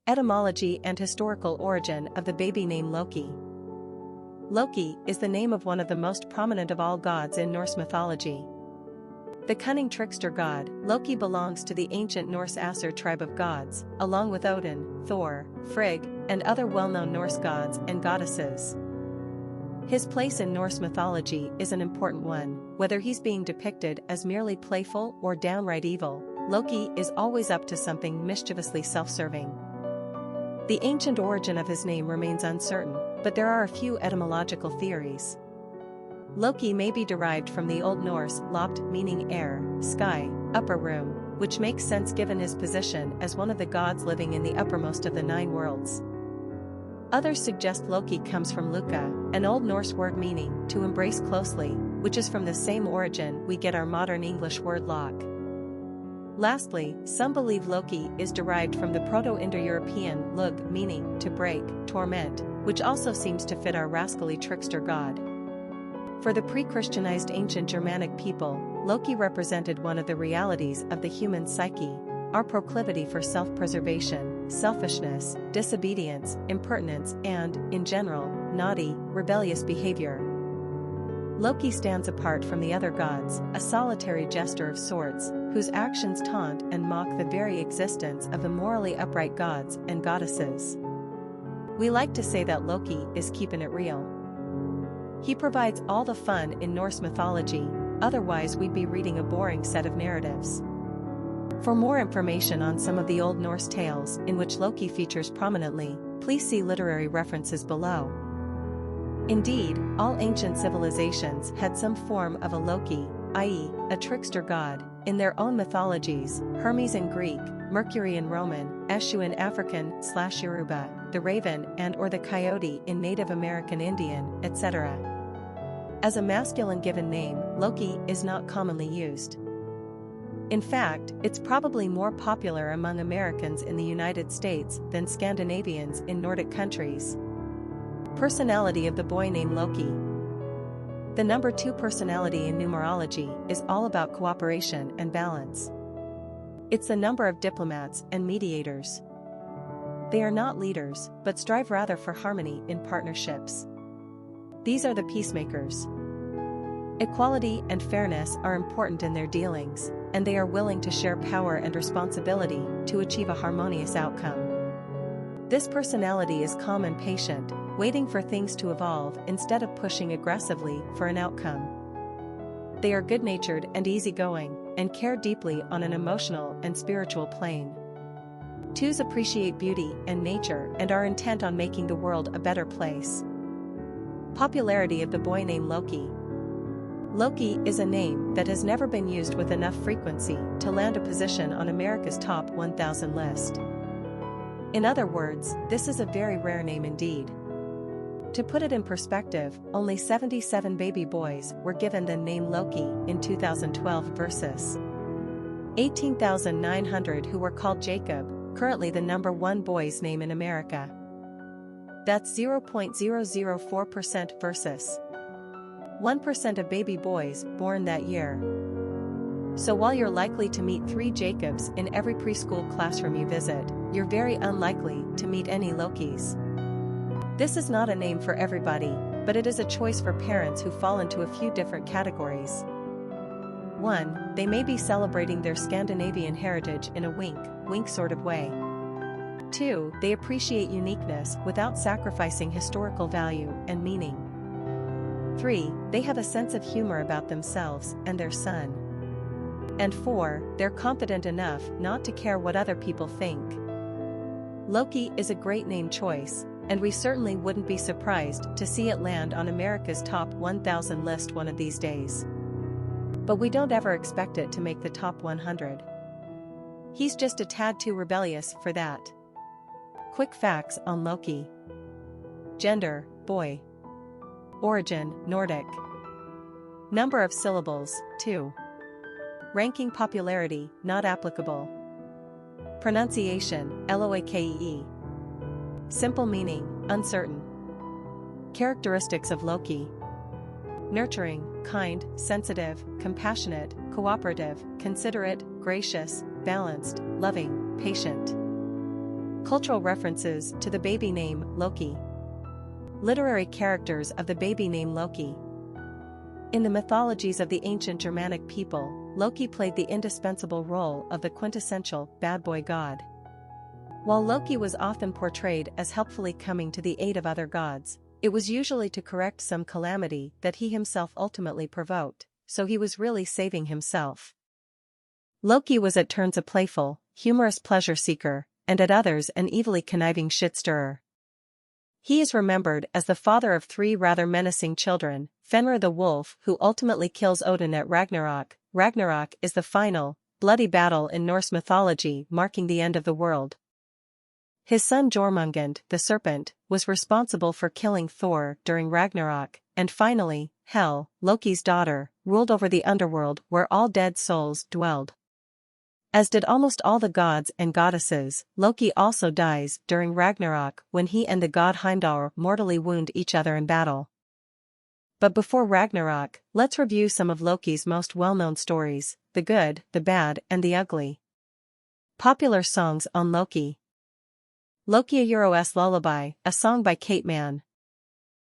Etymology and historical origin of the baby name Loki. Loki is the name of one of the most prominent of all gods in Norse mythology. The cunning trickster god, Loki belongs to the ancient Norse Æsir tribe of gods, along with Odin, Thor, Frigg, and other well-known Norse gods and goddesses. His place in Norse mythology is an important one. Whether he's being depicted as merely playful or downright evil, Loki is always up to something mischievously self-serving. The ancient origin of his name remains uncertain, but there are a few etymological theories. Loki may be derived from the Old Norse lopt, meaning air, sky, upper room, which makes sense given his position as one of the gods living in the uppermost of the 9 worlds. Others suggest Loki comes from luka, an Old Norse word meaning to embrace closely, which is from the same origin we get our modern English word lock. Lastly, some believe Loki is derived from the Proto Indo-European leug, meaning to break, torment, which also seems to fit our rascally trickster god. For the pre-Christianized ancient Germanic people, Loki represented one of the realities of the human psyche, our proclivity for self-preservation, selfishness, disobedience, impertinence, and, in general, naughty, rebellious behavior. Loki stands apart from the other gods, a solitary jester of sorts, whose actions taunt and mock the very existence of the morally upright gods and goddesses. We like to say that Loki is keeping it real. He provides all the fun in Norse mythology, otherwise we'd be reading a boring set of narratives. For more information on some of the Old Norse tales in which Loki features prominently, please see literary references below. Indeed, all ancient civilizations had some form of a Loki, i.e., a trickster god, in their own mythologies: Hermes in Greek, Mercury in Roman, Eshu in African/Yoruba, the raven and/or the coyote in Native American Indian, etc. As a masculine given name, Loki is not commonly used. In fact, it's probably more popular among Americans in the United States than Scandinavians in Nordic countries. Personality of the boy named Loki. The number 2 personality in numerology is all about cooperation and balance. It's the number of diplomats and mediators. They are not leaders, but strive rather for harmony in partnerships. These are the peacemakers. Equality and fairness are important in their dealings, and they are willing to share power and responsibility to achieve a harmonious outcome. This personality is calm and patient, waiting for things to evolve instead of pushing aggressively for an outcome. They are good-natured and easygoing, and care deeply on an emotional and spiritual plane. 2s appreciate beauty and nature and are intent on making the world a better place. Popularity of the boy named Loki. Loki is a name that has never been used with enough frequency to land a position on America's top 1,000 list. In other words, this is a very rare name indeed. To put it in perspective, only 77 baby boys were given the name Loki in 2012 versus 18,900 who were called Jacob, currently the number 1 boy's name in America. That's 0.004% versus 1% of baby boys born that year. So while you're likely to meet 3 Jacobs in every preschool classroom you visit, you're very unlikely to meet any Lokis. This is not a name for everybody, but it is a choice for parents who fall into a few different categories. 1. They may be celebrating their Scandinavian heritage in a wink sort of way. 2. They appreciate uniqueness without sacrificing historical value and meaning. 3. They have a sense of humor about themselves and their son. And 4. They're confident enough not to care what other people think. Loki is a great name choice, and we certainly wouldn't be surprised to see it land on America's top 1,000 list one of these days. But we don't ever expect it to make the top 100. He's just a tad too rebellious for that. Quick facts on Loki. Gender, boy. Origin, Nordic. Number of syllables, 2. Ranking popularity, not applicable. Pronunciation, Loake. Simple meaning, uncertain. Characteristics of Loki. Nurturing, kind, sensitive, compassionate, cooperative, considerate, gracious, balanced, loving, patient. Cultural references to the baby name Loki. Literary characters of the baby name Loki. In the mythologies of the ancient Germanic people, Loki played the indispensable role of the quintessential bad boy god. While Loki was often portrayed as helpfully coming to the aid of other gods, it was usually to correct some calamity that he himself ultimately provoked, so he was really saving himself. Loki was at turns a playful, humorous pleasure seeker, and at others an evilly conniving shit-stirrer. He is remembered as the father of 3 rather menacing children, Fenrir the wolf who ultimately kills Odin at Ragnarok. Ragnarok is the final, bloody battle in Norse mythology marking the end of the world. His son Jormungand, the serpent, was responsible for killing Thor during Ragnarok, and finally, Hel, Loki's daughter, ruled over the underworld where all dead souls dwelled. As did almost all the gods and goddesses, Loki also dies during Ragnarok when he and the god Heimdallr mortally wound each other in battle. But before Ragnarok, let's review some of Loki's most well-known stories, the good, the bad, and the ugly. Popular songs on Loki. Loki a Euro's Lullaby, a song by Kate Mann.